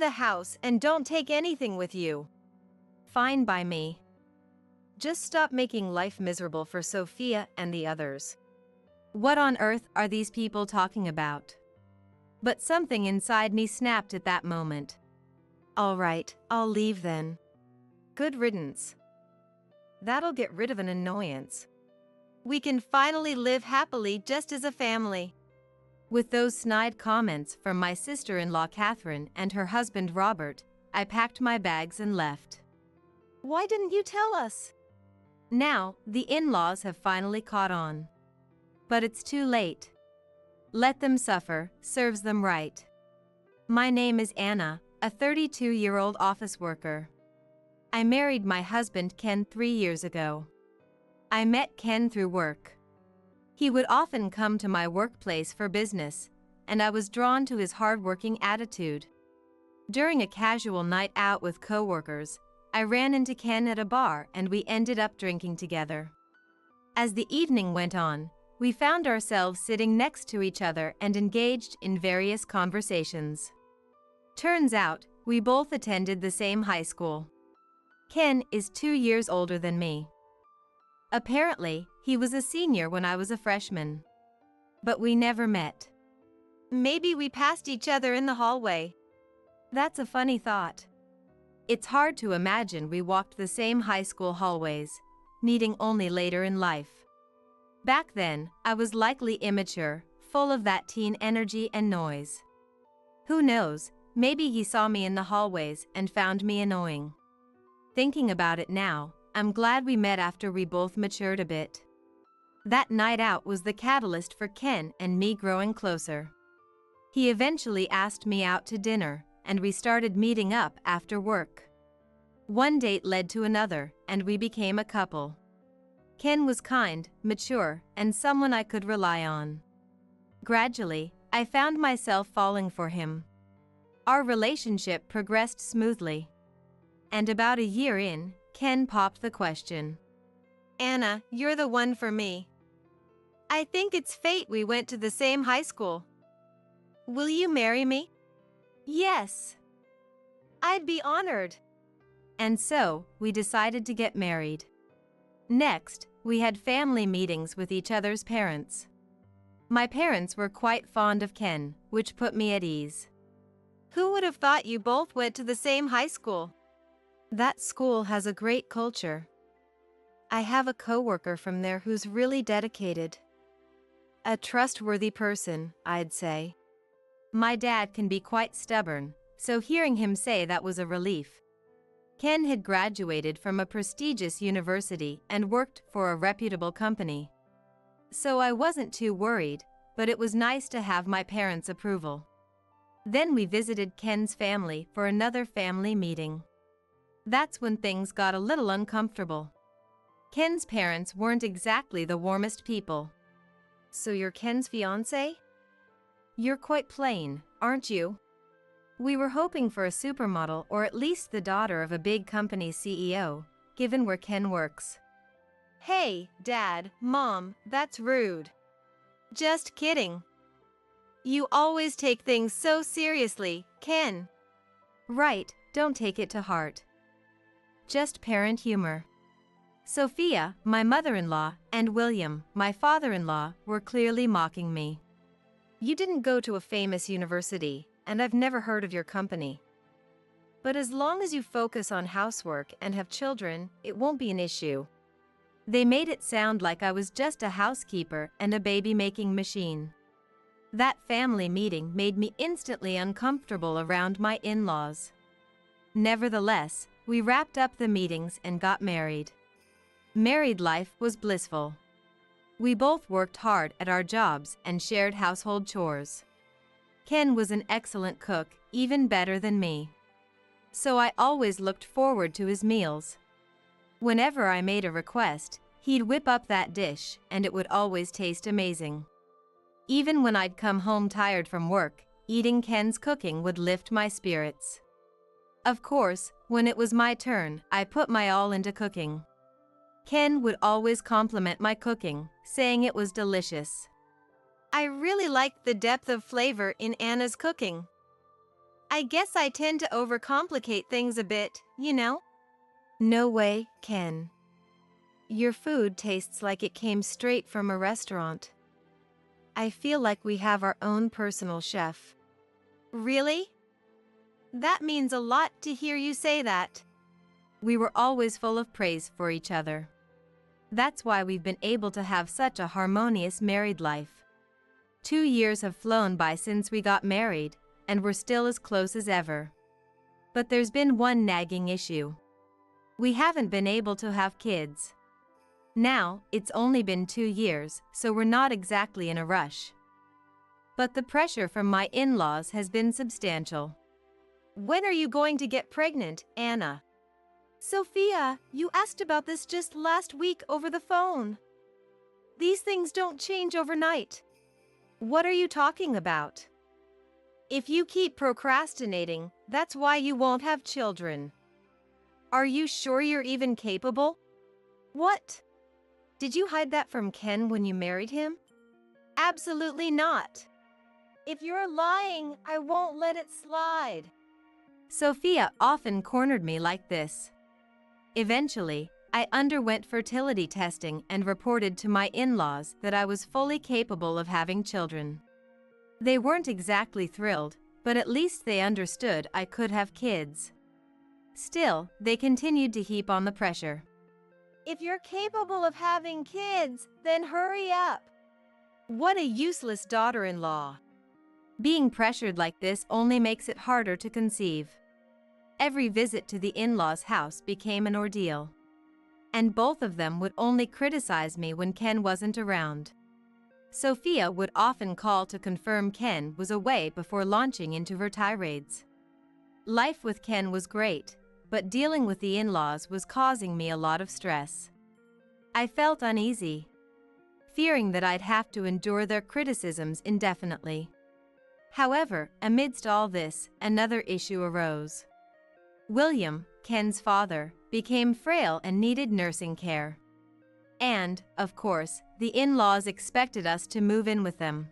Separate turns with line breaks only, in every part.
the house and don't take anything with you. Fine by me. Just stop making life miserable for Sophia and the others. What on earth are these people talking about? But something inside me snapped at that moment. All right, I'll leave then. Good riddance. That'll get rid of an annoyance. We can finally live happily just as a family. With those snide comments from my sister-in-law Catherine and her husband Robert, I packed my bags and left. Why didn't you tell us? Now, the in-laws have finally caught on. But it's too late. Let them suffer, serves them right. My name is Anna, a 32-year-old office worker. I married my husband Ken 3 years ago. I met Ken through work. He would often come to my workplace for business, and I was drawn to his hard-working attitude. During a casual night out with coworkers, I ran into Ken at a bar and we ended up drinking together. As the evening went on, we found ourselves sitting next to each other and engaged in various conversations. Turns out, we both attended the same high school. Ken is 2 years older than me. Apparently, he was a senior when I was a freshman. But we never met. Maybe we passed each other in the hallway. That's a funny thought. It's hard to imagine we walked the same high school hallways, meeting only later in life. Back then, I was likely immature, full of that teen energy and noise. Who knows, maybe he saw me in the hallways and found me annoying. Thinking about it now, I'm glad we met after we both matured a bit. That night out was the catalyst for Ken and me growing closer. He eventually asked me out to dinner, and we started meeting up after work. One date led to another, and we became a couple. Ken was kind, mature, and someone I could rely on. Gradually, I found myself falling for him. Our relationship progressed smoothly. And about a year in, Ken popped the question. Anna, you're the one for me. I think it's fate we went to the same high school. Will you marry me? Yes. I'd be honored. And so, we decided to get married. Next, we had family meetings with each other's parents. My parents were quite fond of Ken, which put me at ease. Who would have thought you both went to the same high school? That school has a great culture. I have a coworker from there who's really dedicated. A trustworthy person, I'd say. My dad can be quite stubborn, so hearing him say that was a relief. Ken had graduated from a prestigious university and worked for a reputable company. So I wasn't too worried, but it was nice to have my parents' approval. Then we visited Ken's family for another family meeting. That's when things got a little uncomfortable. Ken's parents weren't exactly the warmest people. So you're Ken's fiancé? You're quite plain, aren't you? We were hoping for a supermodel or at least the daughter of a big company's CEO, given where Ken works. Hey, Dad, Mom, that's rude. Just kidding. You always take things so seriously, Ken. Right, don't take it to heart. Just parent humor. Sophia, my mother-in-law, and William, my father-in-law, were clearly mocking me. You didn't go to a famous university, and I've never heard of your company. But as long as you focus on housework and have children, it won't be an issue. They made it sound like I was just a housekeeper and a baby-making machine. That family meeting made me instantly uncomfortable around my in-laws. Nevertheless, we wrapped up the meetings and got married. Married life was blissful. We both worked hard at our jobs and shared household chores. Ken was an excellent cook, even better than me. So I always looked forward to his meals. Whenever I made a request, he'd whip up that dish, and it would always taste amazing. Even when I'd come home tired from work, eating Ken's cooking would lift my spirits. Of course, when it was my turn, I put my all into cooking. Ken would always compliment my cooking, saying it was delicious. I really liked the depth of flavor in Anna's cooking. I guess I tend to overcomplicate things a bit, you know? No way, Ken. Your food tastes like it came straight from a restaurant. I feel like we have our own personal chef. Really? That means a lot to hear you say that. We were always full of praise for each other. That's why we've been able to have such a harmonious married life. 2 years have flown by since we got married, and we're still as close as ever. But there's been one nagging issue. We haven't been able to have kids. Now, it's only been 2 years, so we're not exactly in a rush. But the pressure from my in-laws has been substantial. When are you going to get pregnant, Anna? Sophia, you asked about this just last week over the phone. These things don't change overnight. What are you talking about? If you keep procrastinating, that's why you won't have children. Are you sure you're even capable? What? Did you hide that from Ken when you married him? Absolutely not. If you're lying, I won't let it slide. Sophia often cornered me like this. Eventually, I underwent fertility testing and reported to my in-laws that I was fully capable of having children. They weren't exactly thrilled, but at least they understood I could have kids. Still, they continued to heap on the pressure. If you're capable of having kids, then hurry up. What a useless daughter-in-law. Being pressured like this only makes it harder to conceive. Every visit to the in-laws' house became an ordeal. And both of them would only criticize me when Ken wasn't around. Sophia would often call to confirm Ken was away before launching into her tirades. Life with Ken was great, but dealing with the in-laws was causing me a lot of stress. I felt uneasy, fearing that I'd have to endure their criticisms indefinitely. However, amidst all this, another issue arose. William, Ken's father, became frail and needed nursing care. And, of course, the in-laws expected us to move in with them.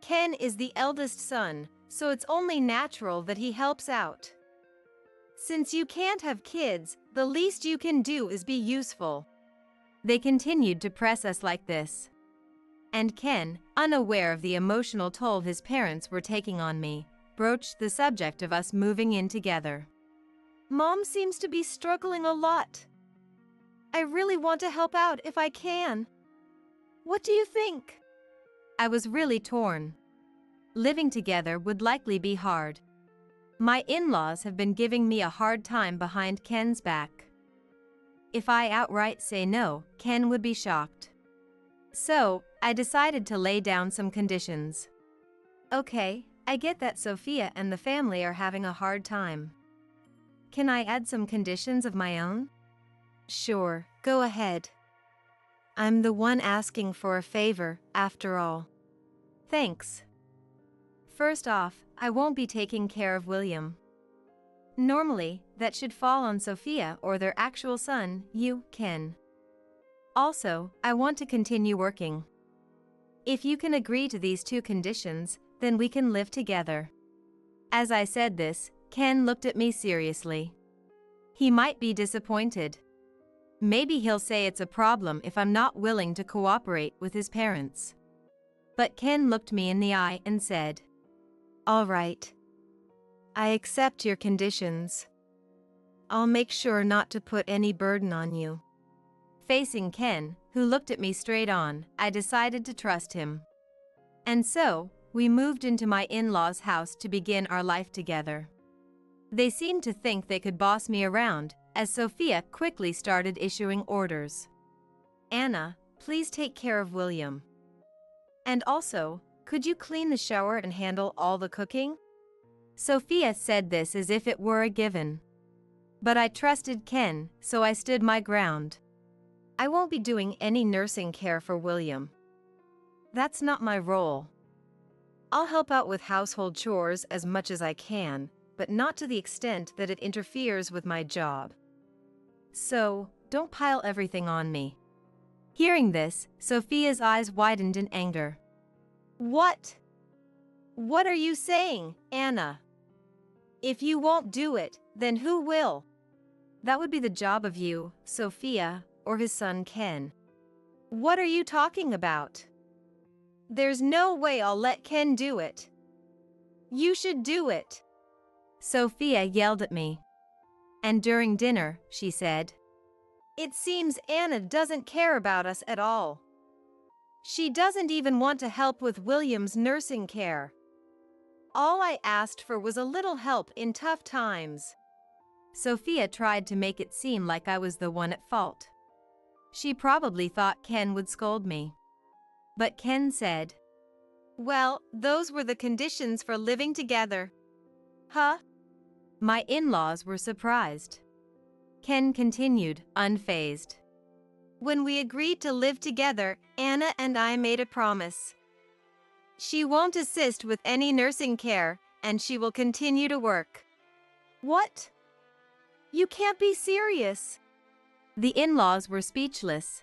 Ken is the eldest son, so it's only natural that he helps out. Since you can't have kids, the least you can do is be useful. They continued to press us like this. And Ken, unaware of the emotional toll his parents were taking on me, broached the subject of us moving in together. Mom seems to be struggling a lot. I really want to help out if I can. What do you think? I was really torn. Living together would likely be hard. My in-laws have been giving me a hard time behind Ken's back. If I outright say no, Ken would be shocked. So, I decided to lay down some conditions. Okay, I get that Sophia and the family are having a hard time. Can I add some conditions of my own? Sure, go ahead. I'm the one asking for a favor, after all. Thanks. First off, I won't be taking care of William. Normally, that should fall on Sophia or their actual son, you, Ken. Also, I want to continue working. If you can agree to these 2 conditions, then we can live together. As I said this, Ken looked at me seriously. He might be disappointed. Maybe he'll say it's a problem if I'm not willing to cooperate with his parents. But Ken looked me in the eye and said, "All right. I accept your conditions. I'll make sure not to put any burden on you." Facing Ken, who looked at me straight on, I decided to trust him. And so, we moved into my in-laws' house to begin our life together. They seemed to think they could boss me around, as Sophia quickly started issuing orders. Anna, please take care of William. And also, could you clean the shower and handle all the cooking? Sophia said this as if it were a given. But I trusted Ken, so I stood my ground. I won't be doing any nursing care for William. That's not my role. I'll help out with household chores as much as I can, but not to the extent that it interferes with my job. So, don't pile everything on me. Hearing this, Sophia's eyes widened in anger. What? What are you saying, Anna? If you won't do it, then who will? That would be the job of you, Sophia, or his son Ken. What are you talking about? There's no way I'll let Ken do it. You should do it. Sophia yelled at me. And during dinner, she said, "It seems Anna doesn't care about us at all. She doesn't even want to help with William's nursing care. All I asked for was a little help in tough times." Sophia tried to make it seem like I was the one at fault. She probably thought Ken would scold me. But Ken said, "Well, those were the conditions for living together." Huh? My in-laws were surprised. Ken continued, unfazed. "When we agreed to live together, Anna and I made a promise. She won't assist with any nursing care, and she will continue to work." What? You can't be serious. The in-laws were speechless,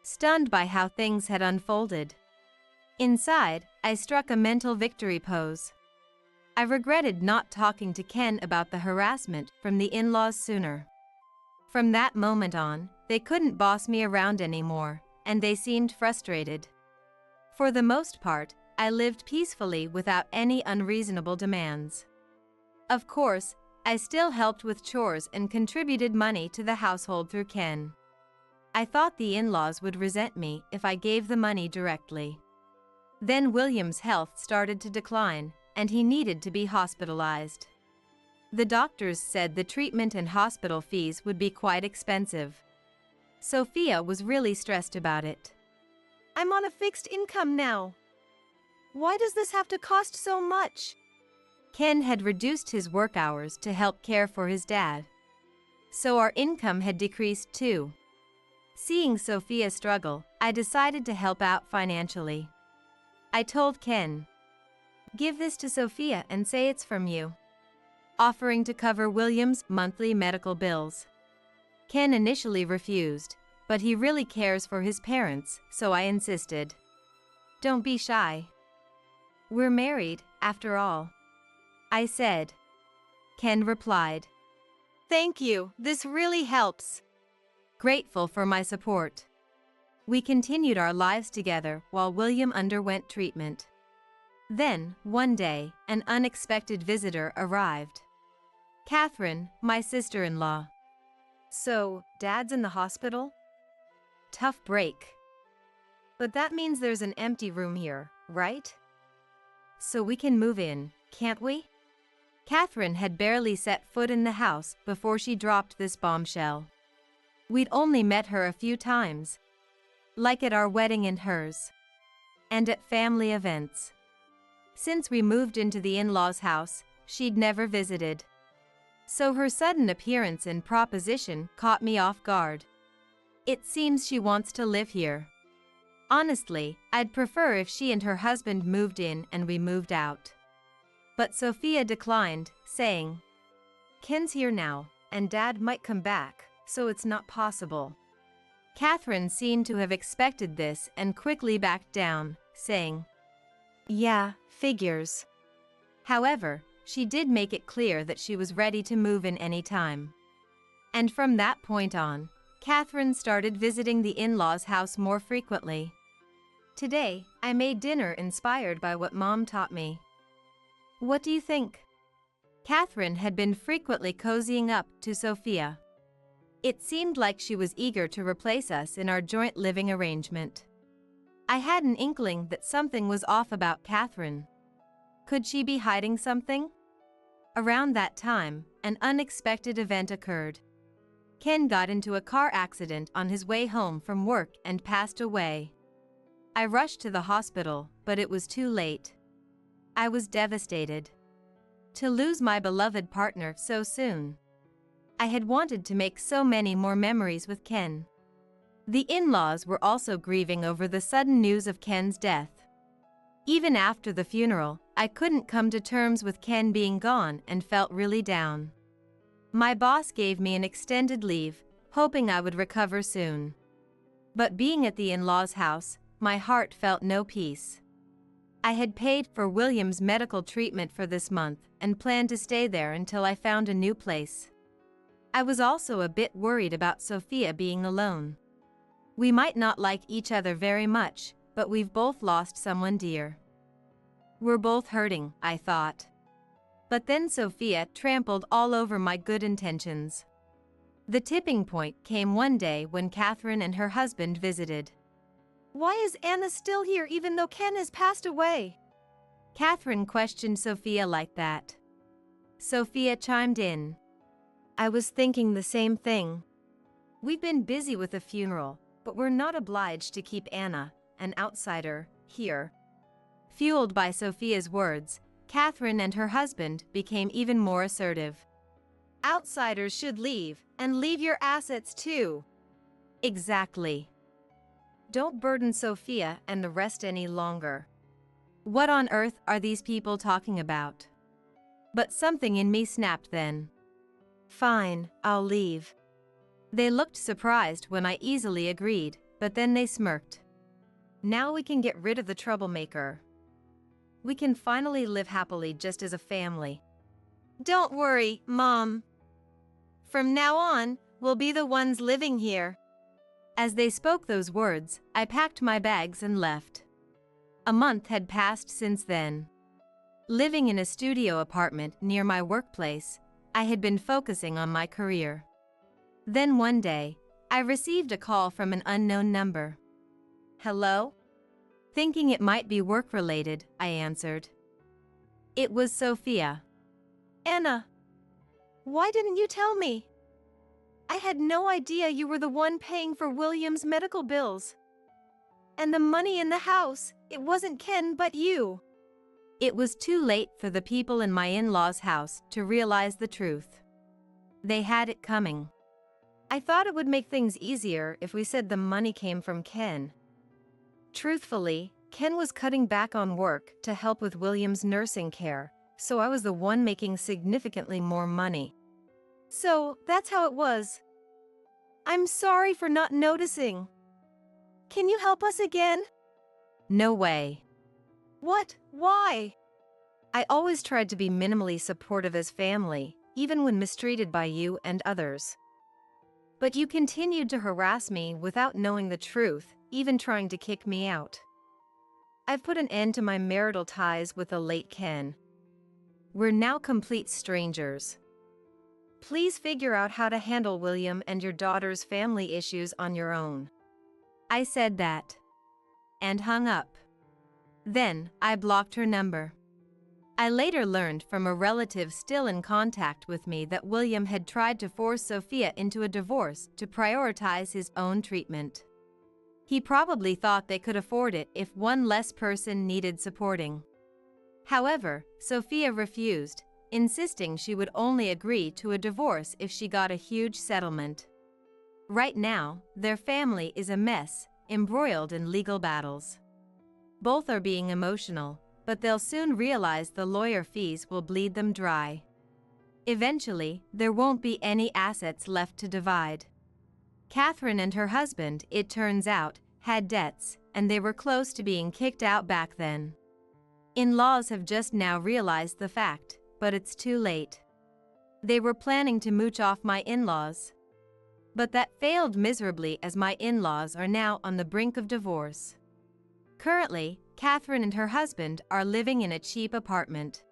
stunned by how things had unfolded. Inside, I struck a mental victory pose. I regretted not talking to Ken about the harassment from the in-laws sooner. From that moment on, they couldn't boss me around anymore, and they seemed frustrated. For the most part, I lived peacefully without any unreasonable demands. Of course, I still helped with chores and contributed money to the household through Ken. I thought the in-laws would resent me if I gave the money directly. Then William's health started to decline, and he needed to be hospitalized. The doctors said the treatment and hospital fees would be quite expensive. Sophia was really stressed about it. "I'm on a fixed income now. Why does this have to cost so much?" Ken had reduced his work hours to help care for his dad. So our income had decreased too. Seeing Sophia struggle, I decided to help out financially. I told Ken, "Give this to Sophia and say it's from you," offering to cover William's monthly medical bills. Ken initially refused, but he really cares for his parents, so I insisted. "Don't be shy. We're married, after all," I said. Ken replied, "Thank you, this really helps." Grateful for my support. We continued our lives together while William underwent treatment. Then, one day, an unexpected visitor arrived. Catherine, my sister-in-law. "So, Dad's in the hospital? Tough break. But that means there's an empty room here, right? So we can move in, can't we?" Catherine had barely set foot in the house before she dropped this bombshell. We'd only met her a few times, like at our wedding and hers, and at family events. Since we moved into the in-laws' house, she'd never visited. So her sudden appearance and proposition caught me off guard. It seems she wants to live here. Honestly, I'd prefer if she and her husband moved in and we moved out. But Sophia declined, saying, "Ken's here now, and Dad might come back, so it's not possible." Catherine seemed to have expected this and quickly backed down, saying, "Yeah, figures." However, she did make it clear that she was ready to move in any time. And from that point on, Catherine started visiting the in-laws' house more frequently. Today, I made dinner inspired by what Mom taught me. What do you think? Catherine had been frequently cozying up to Sophia. It seemed like she was eager to replace us in our joint living arrangement. I had an inkling that something was off about Catherine. Could she be hiding something? Around that time, an unexpected event occurred. Ken got into a car accident on his way home from work and passed away. I rushed to the hospital, but it was too late. I was devastated. To lose my beloved partner so soon. I had wanted to make so many more memories with Ken. The in-laws were also grieving over the sudden news of Ken's death. Even after the funeral, I couldn't come to terms with Ken being gone and felt really down. My boss gave me an extended leave, hoping I would recover soon. But being at the in-laws' house, my heart felt no peace. I had paid for William's medical treatment for this month, and planned to stay there until I found a new place. I was also a bit worried about Sophia being alone. We might not like each other very much, but we've both lost someone dear. We're both hurting, I thought. But then Sophia trampled all over my good intentions. The tipping point came one day when Catherine and her husband visited.
Why is Anna still here even though Ken has passed away?
Catherine questioned Sophia like that. Sophia chimed in. I was thinking the same thing. We've been busy with the funeral, but we're not obliged to keep Anna, an outsider, here. Fueled by Sophia's words, Catherine and her husband became even more assertive.
Outsiders should leave, and leave your assets too.
Exactly. Don't burden Sophia and the rest any longer. What on earth are these people talking about? But something in me snapped then. Fine, I'll leave. They looked surprised when I easily agreed, but then they smirked. Now we can get rid of the troublemaker. We can finally live happily just as a family.
Don't worry, Mom. From now on, we'll be the ones living here.
As they spoke those words, I packed my bags and left. A month had passed since then. Living in a studio apartment near my workplace, I had been focusing on my career. Then one day, I received a call from an unknown number. Hello? Thinking it might be work-related, I answered. It was Sophia.
Anna, why didn't you tell me? I had no idea you were the one paying for William's medical bills. And the money in the house, it wasn't Ken but you.
It was too late for the people in my in-laws' house to realize the truth. They had it coming. I thought it would make things easier if we said the money came from Ken. Truthfully, Ken was cutting back on work to help with William's nursing care, so I was the one making significantly more money.
So, that's how it was. I'm sorry for not noticing. Can you help us again?
No way.
What? Why?
I always tried to be minimally supportive as family, even when mistreated by you and others. But you continued to harass me without knowing the truth, even trying to kick me out. I've put an end to my marital ties with the late Ken. We're now complete strangers. Please figure out how to handle William and your daughter's family issues on your own. I said that. And hung up. Then, I blocked her number. I later learned from a relative still in contact with me that William had tried to force Sophia into a divorce to prioritize his own treatment. He probably thought they could afford it if one less person needed supporting. However, Sophia refused, insisting she would only agree to a divorce if she got a huge settlement. Right now, their family is a mess, embroiled in legal battles. Both are being emotional, but they'll soon realize the lawyer fees will bleed them dry. Eventually, there won't be any assets left to divide. Catherine and her husband, it turns out, had debts, and they were close to being kicked out back then. In-laws have just now realized the fact, but it's too late. They were planning to mooch off my in-laws. But that failed miserably as my in-laws are now on the brink of divorce. Currently, Catherine and her husband are living in a cheap apartment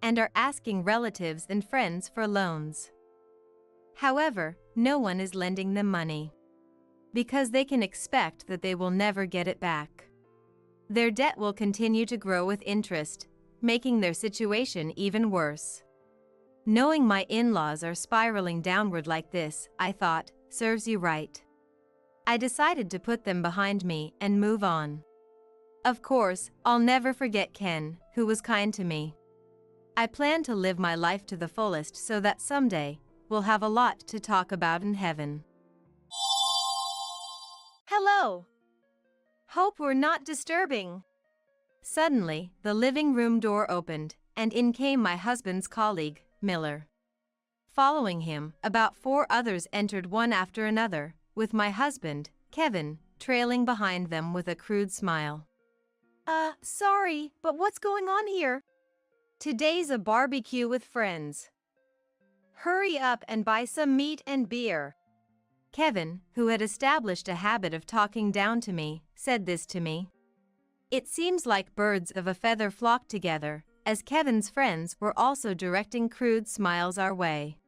and are asking relatives and friends for loans. However, no one is lending them money because they can expect that they will never get it back. Their debt will continue to grow with interest, making their situation even worse. Knowing my in-laws are spiraling downward like this, I thought, serves you right. I decided to put them behind me and move on. Of course, I'll never forget Ken, who was kind to me. I plan to live my life to the fullest so that someday, we'll have a lot to talk about in heaven.
Hello. Hope we're not disturbing.
Suddenly, the living room door opened, and in came my husband's colleague, Miller. Following him, about 4 others entered one after another, with my husband, Kevin, trailing behind them with a crude smile.
Sorry, but what's going on here?
Today's a barbecue with friends. Hurry up and buy some meat and beer. Kevin, who had established a habit of talking down to me, said this to me. It seems like birds of a feather flock together, as Kevin's friends were also directing crude smiles our way.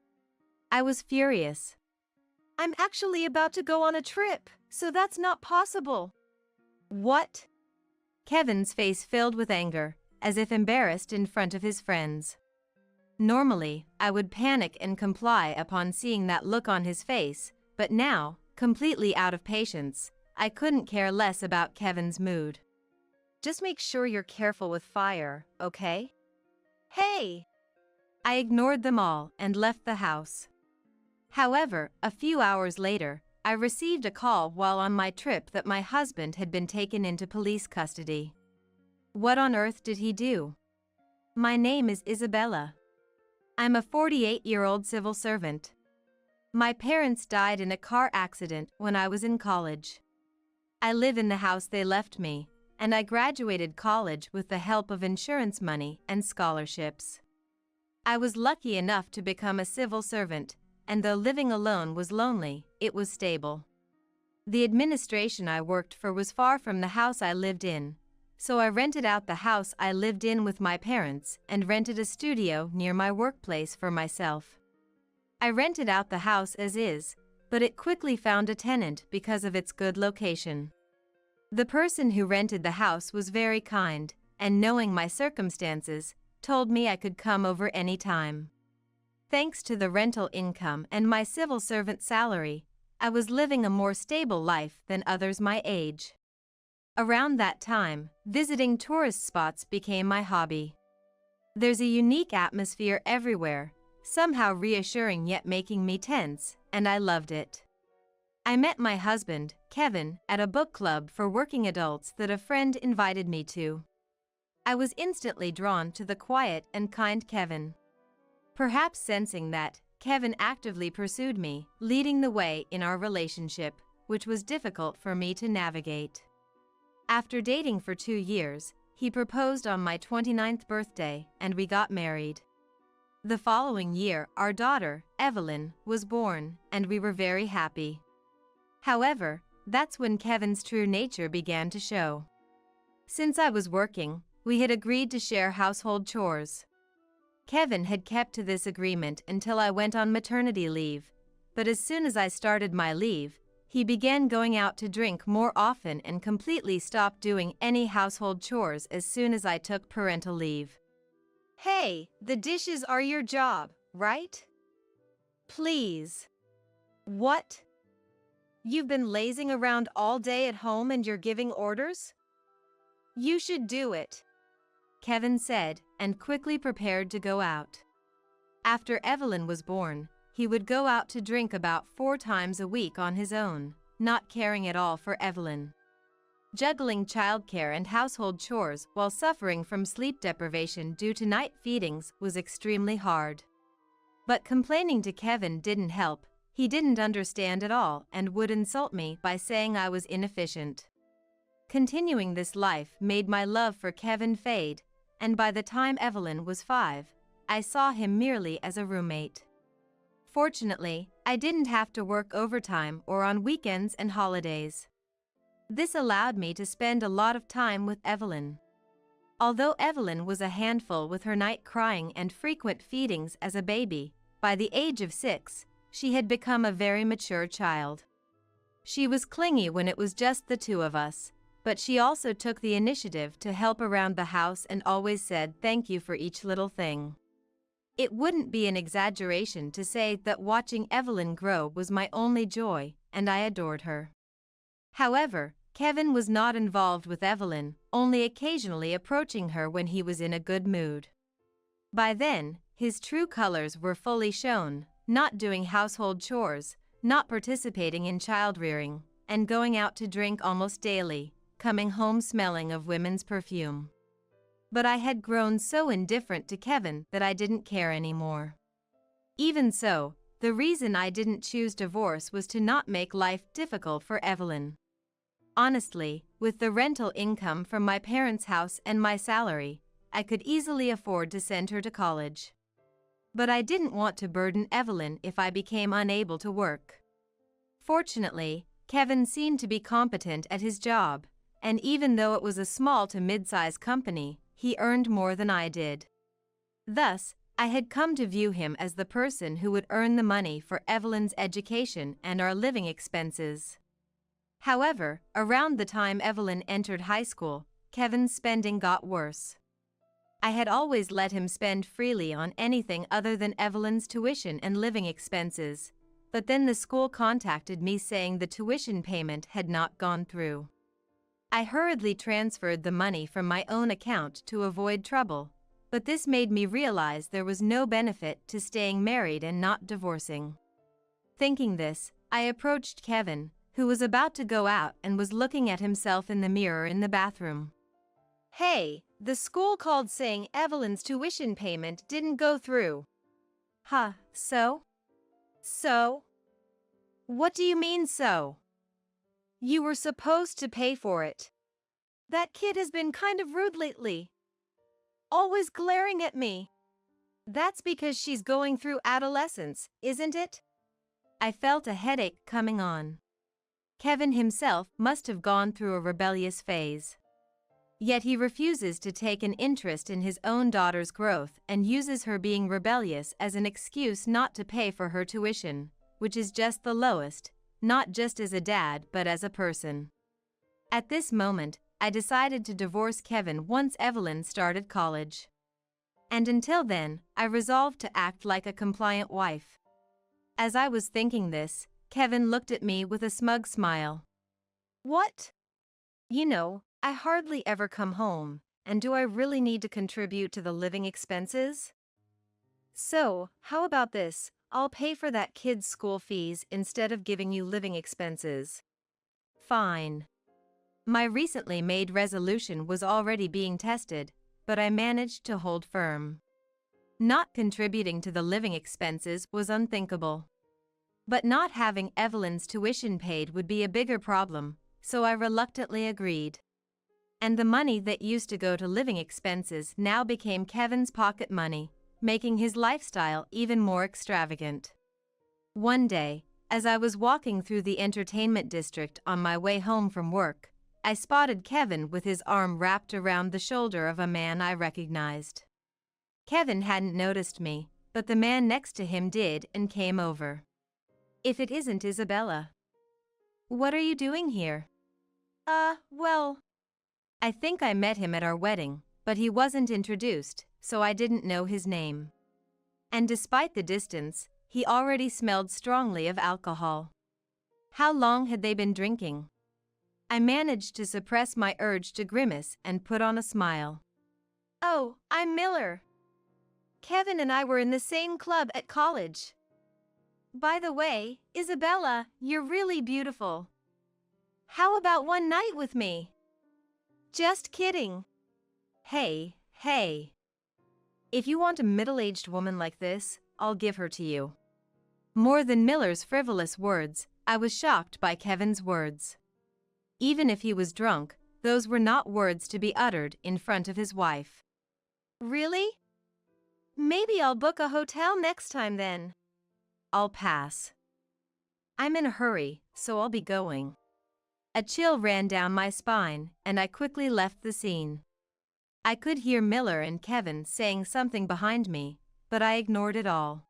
I was furious.
I'm actually about to go on a trip, so that's not possible.
What? Kevin's face filled with anger, as if embarrassed in front of his friends. Normally, I would panic and comply upon seeing that look on his face, but now, completely out of patience, I couldn't care less about Kevin's mood.
Just make sure you're careful with fire, okay? Hey!
I ignored them all and left the house. However, a few hours later, I received a call while on my trip that my husband had been taken into police custody. What on earth did he do? My name is Isabella. I'm a 48-year-old civil servant. My parents died in a car accident when I was in college. I live in the house they left me, and I graduated college with the help of insurance money and scholarships. I was lucky enough to become a civil servant, and though living alone was lonely, it was stable. The administration I worked for was far from the house I lived in, so I rented out the house I lived in with my parents and rented a studio near my workplace for myself. I rented out the house as is, but it quickly found a tenant because of its good location. The person who rented the house was very kind, and knowing my circumstances, told me I could come over any time. Thanks to the rental income and my civil servant salary, I was living a more stable life than others my age. Around that time, visiting tourist spots became my hobby. There's a unique atmosphere everywhere, somehow reassuring yet making me tense, and I loved it. I met my husband, Kevin, at a book club for working adults that a friend invited me to. I was instantly drawn to the quiet and kind Kevin. Perhaps sensing that, Kevin actively pursued me, leading the way in our relationship, which was difficult for me to navigate. After dating for 2 years, he proposed on my 29th birthday, and we got married. The following year, our daughter, Evelyn, was born, and we were very happy. However, that's when Kevin's true nature began to show. Since I was working, we had agreed to share household chores. Kevin had kept to this agreement until I went on maternity leave, but as soon as I started my leave, he began going out to drink more often and completely stopped doing any household chores as soon as I took parental leave.
Hey, the dishes are your job, right?
Please.
What? You've been lazing around all day at home and you're giving orders? You should do it,
Kevin said, and quickly prepared to go out. After Evelyn was born, he would go out to drink about 4 times a week on his own, not caring at all for Evelyn. Juggling childcare and household chores while suffering from sleep deprivation due to night feedings was extremely hard. But complaining to Kevin didn't help. He didn't understand at all and would insult me by saying I was inefficient. Continuing this life made my love for Kevin fade, and by the time Evelyn was 5, I saw him merely as a roommate. Fortunately, I didn't have to work overtime or on weekends and holidays. This allowed me to spend a lot of time with Evelyn. Although Evelyn was a handful with her night crying and frequent feedings as a baby, by the age of 6, she had become a very mature child. She was clingy when it was just the 2 of us, but she also took the initiative to help around the house and always said thank you for each little thing. It wouldn't be an exaggeration to say that watching Evelyn grow was my only joy, and I adored her. However, Kevin was not involved with Evelyn, only occasionally approaching her when he was in a good mood. By then, his true colors were fully shown, not doing household chores, not participating in child-rearing, and going out to drink almost daily, coming home smelling of women's perfume. But I had grown so indifferent to Kevin that I didn't care anymore. Even so, the reason I didn't choose divorce was to not make life difficult for Evelyn. Honestly, with the rental income from my parents' house and my salary, I could easily afford to send her to college. But I didn't want to burden Evelyn if I became unable to work. Fortunately, Kevin seemed to be competent at his job, and even though it was a small to mid-size company, he earned more than I did. Thus, I had come to view him as the person who would earn the money for Evelyn's education and our living expenses. However, around the time Evelyn entered high school, Kevin's spending got worse. I had always let him spend freely on anything other than Evelyn's tuition and living expenses, but then the school contacted me saying the tuition payment had not gone through. I hurriedly transferred the money from my own account to avoid trouble, but this made me realize there was no benefit to staying married and not divorcing. Thinking this, I approached Kevin, who was about to go out and was looking at himself in the mirror in the bathroom.
Hey, the school called saying Evelyn's tuition payment didn't go through.
Huh, so?
So? What do you mean so? You were supposed to pay for it. That kid has been kind of rude lately. Always glaring at me. That's because she's going through adolescence, isn't it?
I felt a headache coming on. Kevin himself must have gone through a rebellious phase. Yet he refuses to take an interest in his own daughter's growth and uses her being rebellious as an excuse not to pay for her tuition, which is just the lowest, not just as a dad but as a person. At this moment, I decided to divorce Kevin once Evelyn started college. And until then, I resolved to act like a compliant wife. As I was thinking this, Kevin looked at me with a smug smile.
What? You know, I hardly ever come home, and do I really need to contribute to the living expenses? So, how about this? I'll pay for that kid's school fees instead of giving you living expenses.
Fine. My recently made resolution was already being tested, but I managed to hold firm. Not contributing to the living expenses was unthinkable. But not having Evelyn's tuition paid would be a bigger problem, so I reluctantly agreed. And the money that used to go to living expenses now became Kevin's pocket money, making his lifestyle even more extravagant. One day, as I was walking through the entertainment district on my way home from work, I spotted Kevin with his arm wrapped around the shoulder of a man I recognized. Kevin hadn't noticed me, but the man next to him did and came over. If it isn't Isabella. What are you doing here?
Well,
I think I met him at our wedding, but he wasn't introduced, so I didn't know his name. And despite the distance, he already smelled strongly of alcohol. How long had they been drinking? I managed to suppress my urge to grimace and put on a smile.
Oh, I'm Miller. Kevin and I were in the same club at college. By the way, Isabella, you're really beautiful. How about one night with me? Just kidding.
Hey. If you want a middle-aged woman like this, I'll give her to you. More than Miller's frivolous words, I was shocked by Kevin's words. Even if he was drunk, those were not words to be uttered in front of his wife.
Really? Maybe I'll book a hotel next time then.
I'll pass. I'm in a hurry, so I'll be going. A chill ran down my spine, and I quickly left the scene. I could hear Miller and Kevin saying something behind me, but I ignored it all.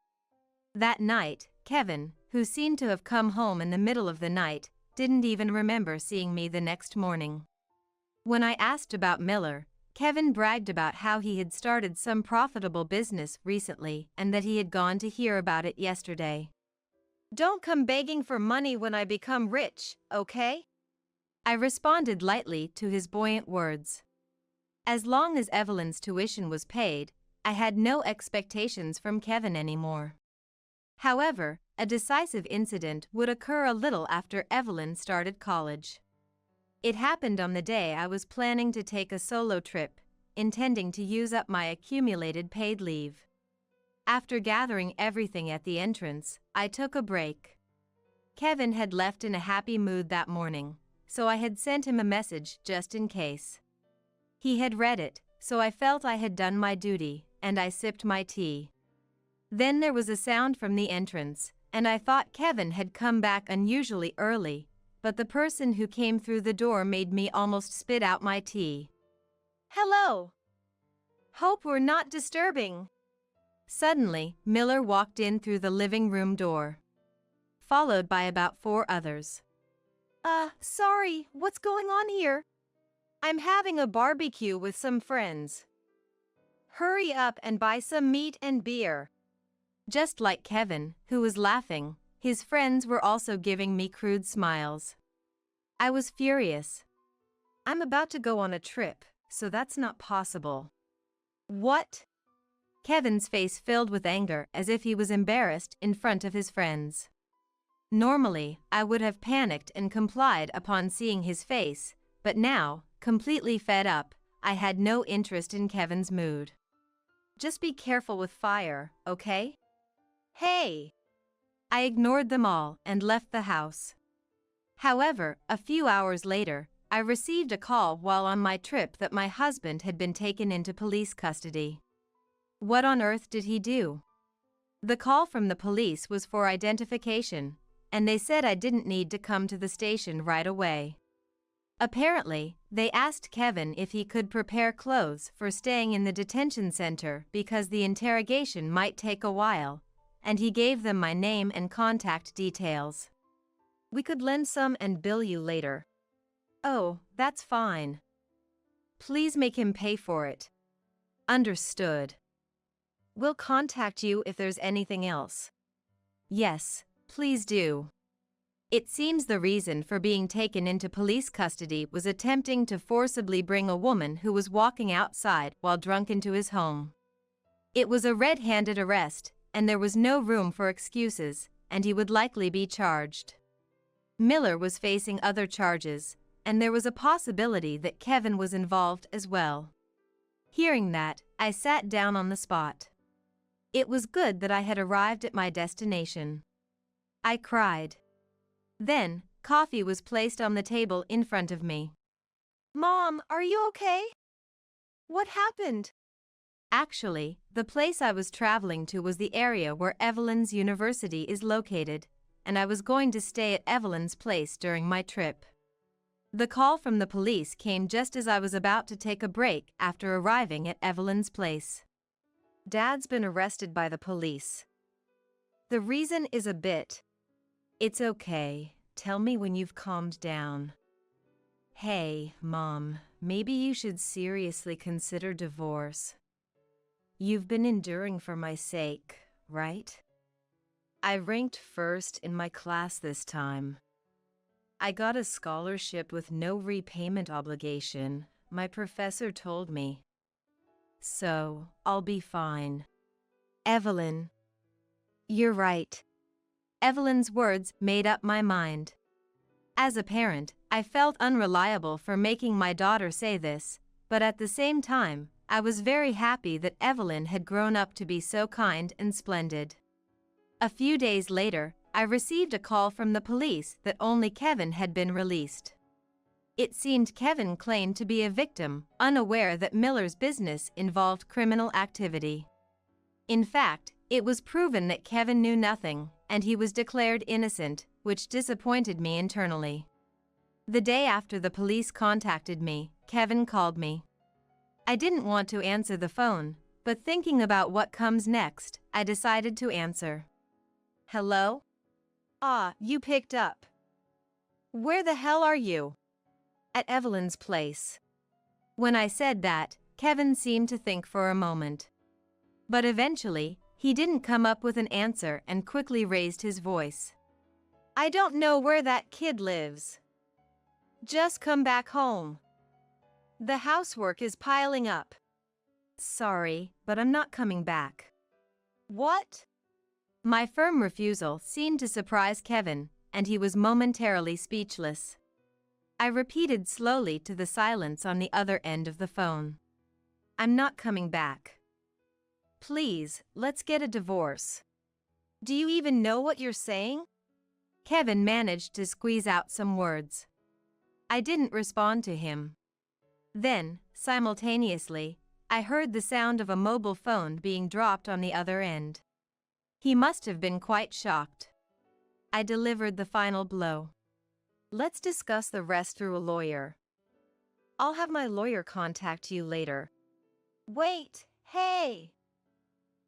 That night, Kevin, who seemed to have come home in the middle of the night, didn't even remember seeing me the next morning. When I asked about Miller, Kevin bragged about how he had started some profitable business recently and that he had gone to hear about it yesterday.
Don't come begging for money when I become rich, okay?
I responded lightly to his buoyant words. As long as Evelyn's tuition was paid, I had no expectations from Kevin anymore. However, a decisive incident would occur a little after Evelyn started college. It happened on the day I was planning to take a solo trip, intending to use up my accumulated paid leave. After gathering everything at the entrance, I took a break. Kevin had left in a happy mood that morning, so I had sent him a message just in case. He had read it, so I felt I had done my duty, and I sipped my tea. Then there was a sound from the entrance, and I thought Kevin had come back unusually early, but the person who came through the door made me almost spit out my tea.
Hello. Hope we're not disturbing.
Suddenly, Miller walked in through the living room door, followed by about 4 others.
Sorry, what's going on here? I'm having a barbecue with some friends. Hurry up and buy some meat and beer.
Just like Kevin, who was laughing, his friends were also giving me crude smiles. I was furious.
I'm about to go on a trip, so that's not possible.
What? Kevin's face filled with anger as if he was embarrassed in front of his friends. Normally, I would have panicked and complied upon seeing his face, but now, completely fed up, I had no interest in Kevin's mood.
Just be careful with fire, okay? Hey!
I ignored them all and left the house. However, a few hours later, I received a call while on my trip that my husband had been taken into police custody. What on earth did he do? The call from the police was for identification, and they said I didn't need to come to the station right away. Apparently, they asked Kevin if he could prepare clothes for staying in the detention center because the interrogation might take a while, and he gave them my name and contact details.
We could lend some and bill you later.
Oh, that's fine. Please make him pay for it. Understood.
We'll contact you if there's anything else.
Yes, please do. It seems the reason for being taken into police custody was attempting to forcibly bring a woman who was walking outside while drunk into his home. It was a red-handed arrest, and there was no room for excuses, and he would likely be charged. Miller was facing other charges, and there was a possibility that Kevin was involved as well. Hearing that, I sat down on the spot. It was good that I had arrived at my destination. I cried. Then, coffee was placed on the table in front of me.
Mom, are you okay? What happened?
Actually, the place I was traveling to was the area where Evelyn's university is located, and I was going to stay at Evelyn's place during my trip. The call from the police came just as I was about to take a break after arriving at Evelyn's place.
Dad's been arrested by the police. The reason is a bit.
It's okay. Tell me when you've calmed down. Hey, Mom, maybe you should seriously consider divorce. You've been enduring for my sake, right? I ranked first in my class this time. I got a scholarship with no repayment obligation, my professor told me. So, I'll be fine.
Evelyn.
You're right. Evelyn's words made up my mind. As a parent, I felt unreliable for making my daughter say this, but at the same time, I was very happy that Evelyn had grown up to be so kind and splendid. A few days later, I received a call from the police that only Kevin had been released. It seemed Kevin claimed to be a victim, unaware that Miller's business involved criminal activity. In fact, it was proven that Kevin knew nothing, and he was declared innocent, which disappointed me internally. The day after the police contacted me, Kevin called me. I didn't want to answer the phone, but thinking about what comes next, I decided to answer.
Hello? You picked up. Where the hell are you?
At Evelyn's place. When I said that, Kevin seemed to think for a moment. But eventually, he didn't come up with an answer and quickly raised his voice.
I don't know where that kid lives. Just come back home. The housework is piling up.
Sorry, but I'm not coming back.
What?
My firm refusal seemed to surprise Kevin, and he was momentarily speechless. I repeated slowly to the silence on the other end of the phone. I'm not coming back. Please, let's get a divorce.
Do you even know what you're saying?
Kevin managed to squeeze out some words. I didn't respond to him. Then, simultaneously, I heard the sound of a mobile phone being dropped on the other end. He must have been quite shocked. I delivered the final blow. Let's discuss the rest through a lawyer. I'll have my lawyer contact you later.
Wait, hey!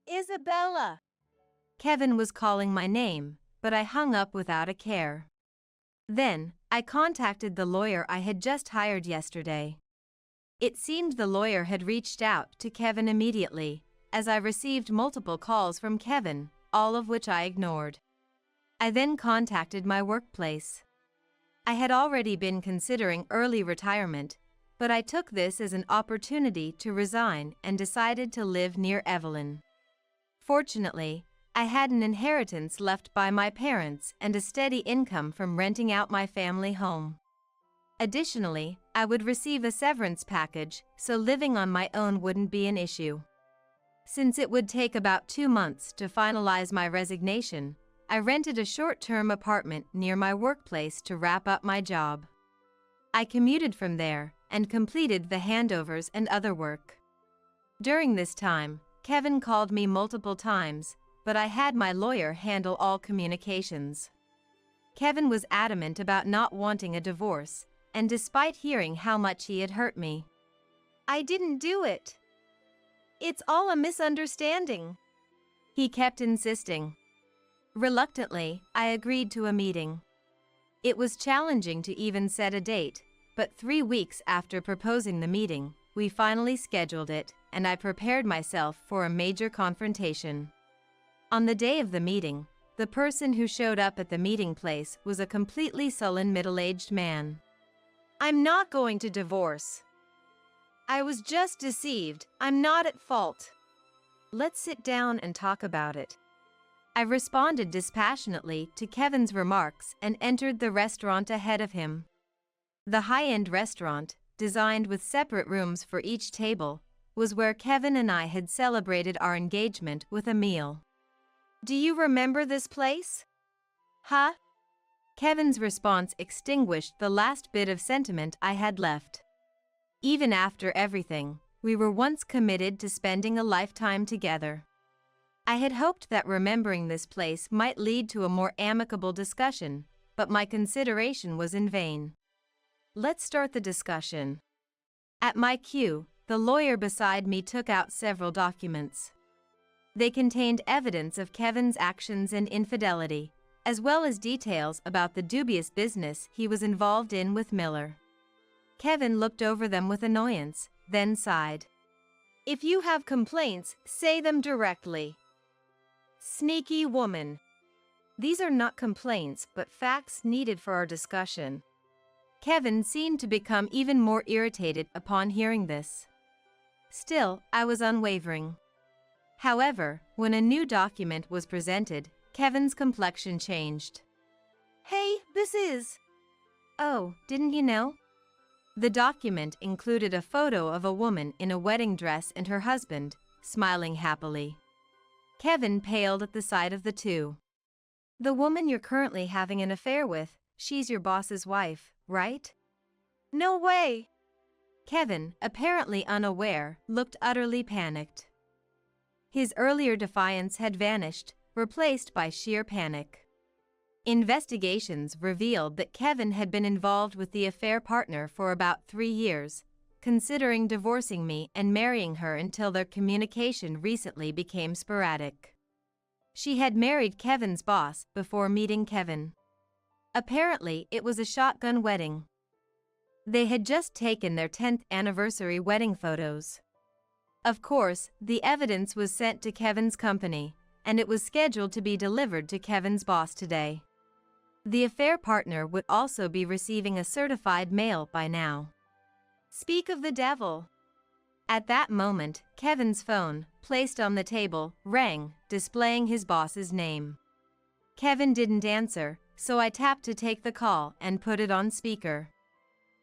Isabella!
Kevin was calling my name, but I hung up without a care. Then, I contacted the lawyer I had just hired yesterday. It seemed the lawyer had reached out to Kevin immediately, as I received multiple calls from Kevin, all of which I ignored. I then contacted my workplace. I had already been considering early retirement, but I took this as an opportunity to resign and decided to live near Evelyn. Fortunately, I had an inheritance left by my parents and a steady income from renting out my family home. Additionally, I would receive a severance package, so living on my own wouldn't be an issue. Since it would take about 2 months to finalize my resignation, I rented a short-term apartment near my workplace to wrap up my job. I commuted from there and completed the handovers and other work. During this time, Kevin called me multiple times, but I had my lawyer handle all communications. Kevin was adamant about not wanting a divorce, and despite hearing how much he had hurt me,
I didn't do it. It's all a misunderstanding.
He kept insisting. Reluctantly, I agreed to a meeting. It was challenging to even set a date, but 3 weeks after proposing the meeting, we finally scheduled it, and I prepared myself for a major confrontation. On the day of the meeting, the person who showed up at the meeting place was a completely sullen middle-aged man.
I'm not going to divorce. I was just deceived. I'm not at fault.
Let's sit down and talk about it. I responded dispassionately to Kevin's remarks and entered the restaurant ahead of him. The high-end restaurant, designed with separate rooms for each table, was where Kevin and I had celebrated our engagement with a meal.
Do you remember this place? Huh?
Kevin's response extinguished the last bit of sentiment I had left. Even after everything, we were once committed to spending a lifetime together. I had hoped that remembering this place might lead to a more amicable discussion, but my consideration was in vain. Let's start the discussion. At my cue, the lawyer beside me took out several documents. They contained evidence of Kevin's actions and infidelity, as well as details about the dubious business he was involved in with Miller. Kevin looked over them with annoyance, then sighed.
If you have complaints, say them directly. Sneaky woman.
These are not complaints, but facts needed for our discussion. Kevin seemed to become even more irritated upon hearing this. Still, I was unwavering. However, when a new document was presented, Kevin's complexion changed.
Hey, this is...
Oh, didn't you know? The document included a photo of a woman in a wedding dress and her husband, smiling happily. Kevin paled at the sight of the two. The woman you're currently having an affair with, she's your boss's wife, right?
No way!
Kevin, apparently unaware, looked utterly panicked. His earlier defiance had vanished, replaced by sheer panic. Investigations revealed that Kevin had been involved with the affair partner for about 3 years, considering divorcing me and marrying her until their communication recently became sporadic. She had married Kevin's boss before meeting Kevin. Apparently, it was a shotgun wedding. They had just taken their 10th anniversary wedding photos. Of course, the evidence was sent to Kevin's company, and it was scheduled to be delivered to Kevin's boss today. The affair partner would also be receiving a certified mail by now.
Speak of the devil.
At that moment, Kevin's phone, placed on the table, rang, displaying his boss's name. Kevin didn't answer, so I tapped to take the call and put it on speaker.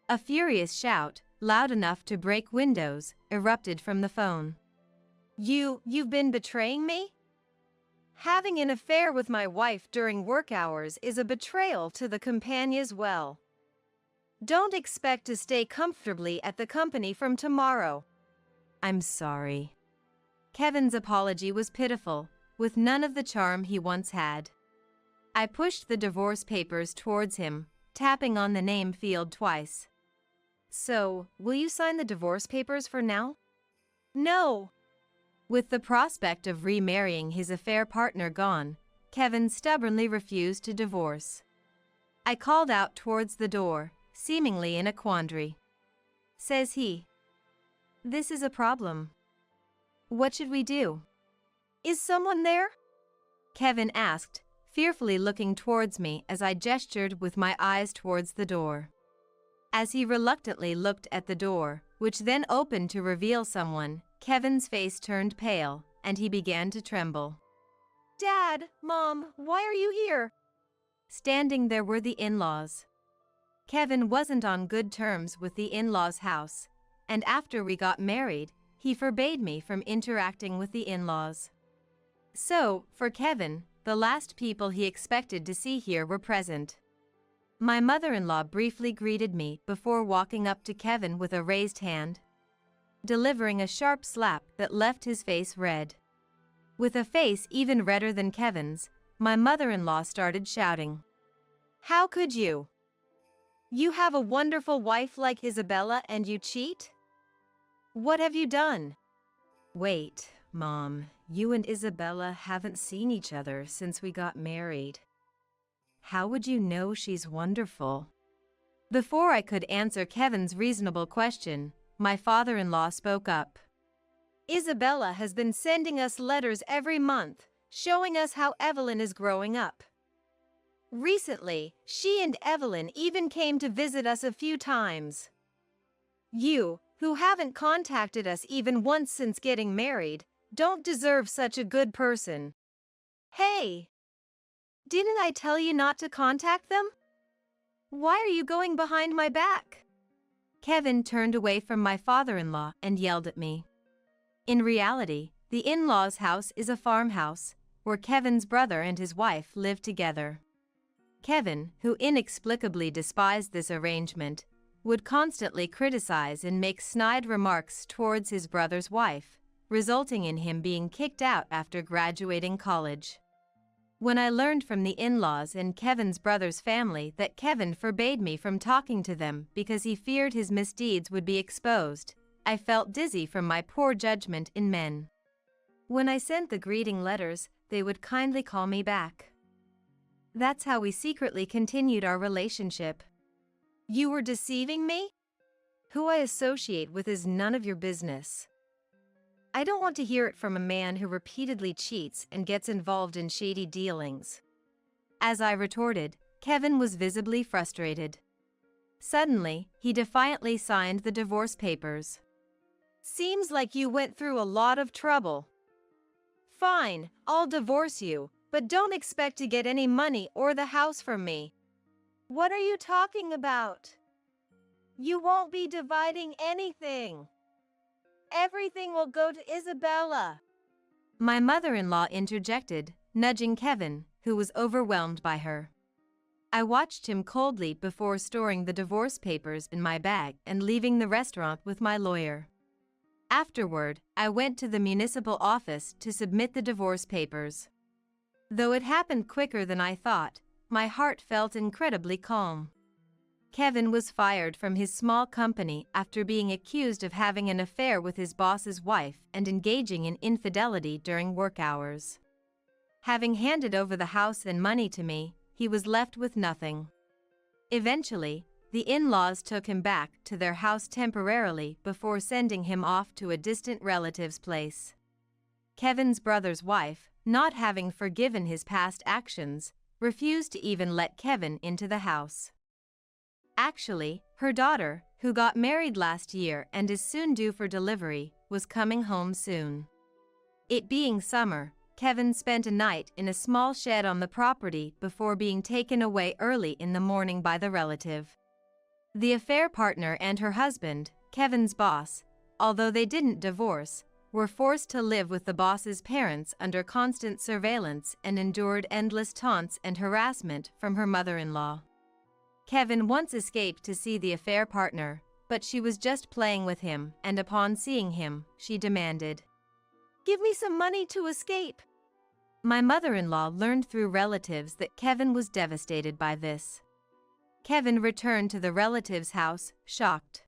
A furious shout, loud enough to break windows, erupted from the phone.
You've been betraying me? Having an affair with my wife during work hours is a betrayal to the company as well. Don't expect to stay comfortably at the company from tomorrow.
I'm sorry. Kevin's apology was pitiful, with none of the charm he once had. I pushed the divorce papers towards him, tapping on the name field twice. So, will you sign the divorce papers for now?
No.
With the prospect of remarrying his affair partner gone, Kevin stubbornly refused to divorce. I called out towards the door, seemingly in a quandary. Says he. This is a problem. What should we do?
Is someone there?
Kevin asked, fearfully looking towards me as I gestured with my eyes towards the door. As he reluctantly looked at the door, which then opened to reveal someone, Kevin's face turned pale, and he began to tremble.
Dad, Mom, why are you here?
Standing there were the in-laws. Kevin wasn't on good terms with the in-laws' house, and after we got married, he forbade me from interacting with the in-laws. So, for Kevin, the last people he expected to see here were present. My mother-in-law briefly greeted me before walking up to Kevin with a raised hand, delivering a sharp slap that left his face red. With a face even redder than Kevin's, my mother-in-law started shouting.
How could you? You have a wonderful wife like Isabella and you cheat? What have you done?
Wait, Mom, you and Isabella haven't seen each other since we got married. How would you know she's wonderful? Before I could answer Kevin's reasonable question, my father-in-law spoke up.
Isabella has been sending us letters every month, showing us how Evelyn is growing up. Recently, she and Evelyn even came to visit us a few times. You, who haven't contacted us even once since getting married, don't deserve such a good person. Hey! Didn't I tell you not to contact them? Why are you going behind my back?
Kevin turned away from my father-in-law and yelled at me. In reality, the in-laws' house is a farmhouse, where Kevin's brother and his wife live together. Kevin, who inexplicably despised this arrangement, would constantly criticize and make snide remarks towards his brother's wife, resulting in him being kicked out after graduating college. When I learned from the in-laws and Kevin's brother's family that Kevin forbade me from talking to them because he feared his misdeeds would be exposed, I felt dizzy from my poor judgment in men. When I sent the greeting letters, they would kindly call me back. That's how we secretly continued our relationship.
You were deceiving me?
Who I associate with is none of your business. I don't want to hear it from a man who repeatedly cheats and gets involved in shady dealings. As I retorted, Kevin was visibly frustrated. Suddenly, he defiantly signed the divorce papers.
Seems like you went through a lot of trouble. Fine, I'll divorce you, but don't expect to get any money or the house from me. What are you talking about? You won't be dividing anything. Everything will go to Isabella.
My mother-in-law interjected, nudging Kevin, who was overwhelmed by her. I watched him coldly before storing the divorce papers in my bag and leaving the restaurant with my lawyer. Afterward, I went to the municipal office to submit the divorce papers. Though it happened quicker than I thought, my heart felt incredibly calm. Kevin was fired from his small company after being accused of having an affair with his boss's wife and engaging in infidelity during work hours. Having handed over the house and money to me, he was left with nothing. Eventually, the in-laws took him back to their house temporarily before sending him off to a distant relative's place. Kevin's brother's wife, not having forgiven his past actions, refused to even let Kevin into the house. Actually, her daughter, who got married last year and is soon due for delivery, was coming home soon. It being summer, Kevin spent a night in a small shed on the property before being taken away early in the morning by the relative. The affair partner and her husband, Kevin's boss, although they didn't divorce, were forced to live with the boss's parents under constant surveillance and endured endless taunts and harassment from her mother-in-law. Kevin once escaped to see the affair partner, but she was just playing with him, and upon seeing him, she demanded,
"Give me some money to escape."
My mother-in-law learned through relatives that Kevin was devastated by this. Kevin returned to the relative's house, shocked.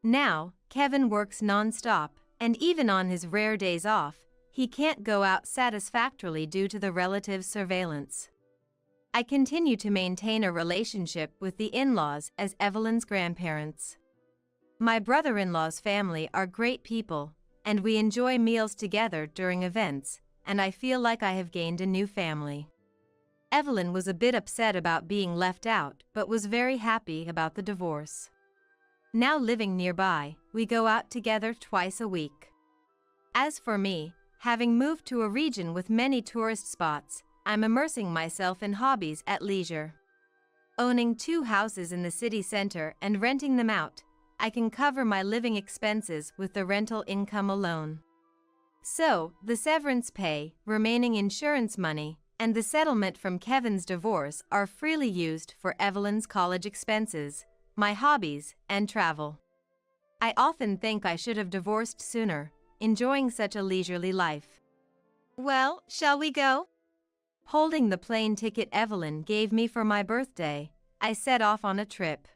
Now, Kevin works non-stop, and even on his rare days off, he can't go out satisfactorily due to the relative's surveillance. I continue to maintain a relationship with the in-laws as Evelyn's grandparents. My brother-in-law's family are great people, and we enjoy meals together during events, and I feel like I have gained a new family. Evelyn was a bit upset about being left out, but was very happy about the divorce. Now living nearby, we go out together twice a week. As for me, having moved to a region with many tourist spots, I'm immersing myself in hobbies at leisure. Owning 2 houses in the city center and renting them out, I can cover my living expenses with the rental income alone. So, the severance pay, remaining insurance money, and the settlement from Kevin's divorce are freely used for Evelyn's college expenses, my hobbies, and travel. I often think I should have divorced sooner, enjoying such a leisurely life.
Well, shall we go?
Holding the plane ticket Evelyn gave me for my birthday, I set off on a trip.